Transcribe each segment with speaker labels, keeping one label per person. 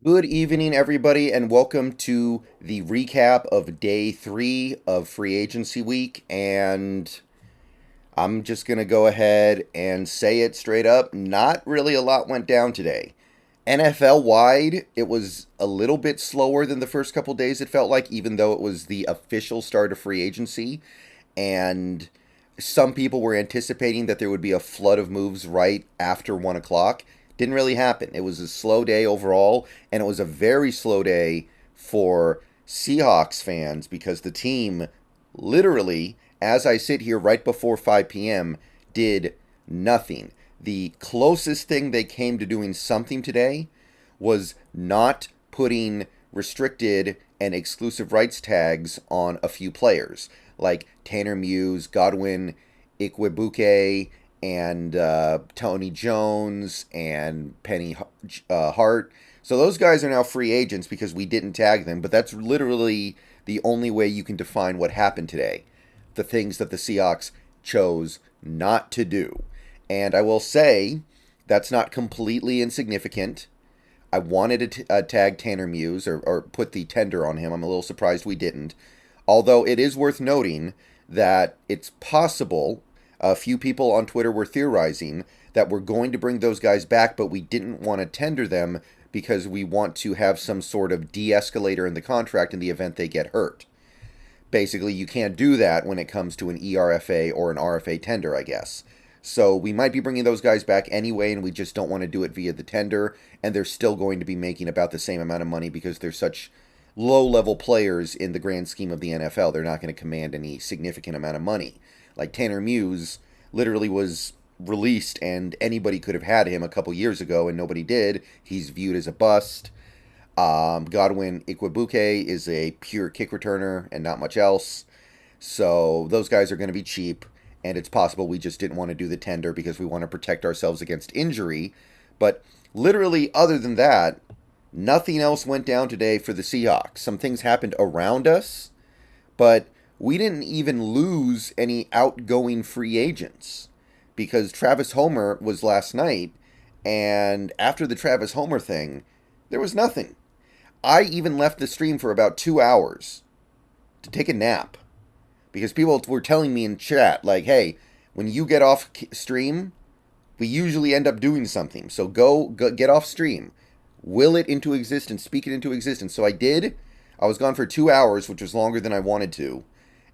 Speaker 1: Good evening, everybody, and welcome to the recap of day 3 of free agency week. And I'm just going to go ahead and say it straight up. Not really a lot went down today. NFL wide, it was a little bit slower than the first couple days, it felt like, even though it was the official start of free agency. And some people were anticipating that there would be a flood of moves right after 1 o'clock. Didn't really happen. It was a slow day overall, and it was a very slow day for Seahawks fans because the team literally, as I sit here right before 5 p.m., did nothing. The closest thing they came to doing something today was not putting restricted and exclusive rights tags on a few players, like Tanner Muse, Godwin Ikwebuke, and Tony Jones and Penny Hart. So those guys are now free agents because we didn't tag them, but that's literally the only way you can define what happened today. The things that the Seahawks chose not to do. And I will say that's not completely insignificant. I wanted to tag Tanner Muse or put the tender on him. I'm a little surprised we didn't. Although it is worth noting that it's possible, a few people on Twitter were theorizing that we're going to bring those guys back, but we didn't want to tender them because we want to have some sort of de-escalator in the contract in the event they get hurt. Basically, you can't do that when it comes to an ERFA or an RFA tender, I guess. So we might be bringing those guys back anyway, and we just don't want to do it via the tender, and they're still going to be making about the same amount of money because they're such low-level players in the grand scheme of the NFL. They're not going to command any significant amount of money. Like Tanner Muse literally was released and anybody could have had him a couple years ago and nobody did. He's viewed as a bust. Godwin Ikwebuke is a pure kick returner and not much else. So those guys are going to be cheap, and it's possible we just didn't want to do the tender because we want to protect ourselves against injury. But literally, other than that, nothing else went down today for the Seahawks. Some things happened around us, but we didn't even lose any outgoing free agents because Travis Homer was last night, and after the Travis Homer thing, there was nothing. I even left the stream for about 2 hours to take a nap because people were telling me in chat, like, hey, when you get off stream, we usually end up doing something. So go get off stream. Will it into existence, speak it into existence. So I did. I was gone for 2 hours, which was longer than I wanted to.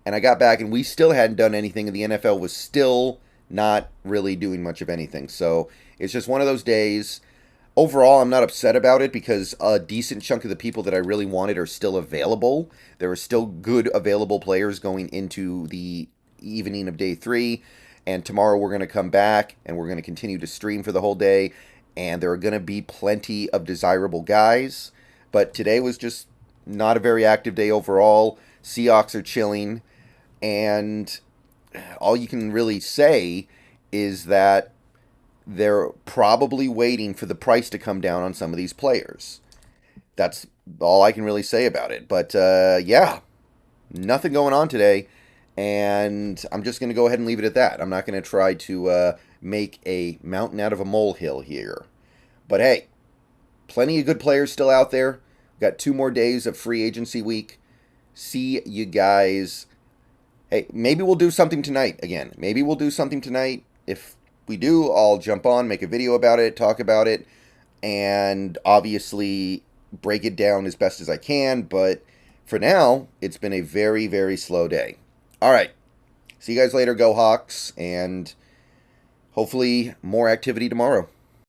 Speaker 1: And I got back, and we still hadn't done anything, and the NFL was still not really doing much of anything. So it's just one of those days. Overall, I'm not upset about it because a decent chunk of the people that I really wanted are still available. There are still good available players going into the evening of day 3. And tomorrow we're going to come back, and we're going to continue to stream for the whole day. And there are going to be plenty of desirable guys. But today was just not a very active day overall. Seahawks are chilling. And all you can really say is that they're probably waiting for the price to come down on some of these players. That's all I can really say about it. But yeah, nothing going on today. And I'm just going to go ahead and leave it at that. I'm not going to try to make a mountain out of a molehill here. But hey, plenty of good players still out there. We've got 2 more days of free agency week. See you guys. Hey, maybe we'll do something tonight again. Maybe we'll do something tonight. If we do, I'll jump on, make a video about it, talk about it, and obviously break it down as best as I can. But for now, it's been a very, very slow day. All right. See you guys later. Go Hawks. And hopefully more activity tomorrow.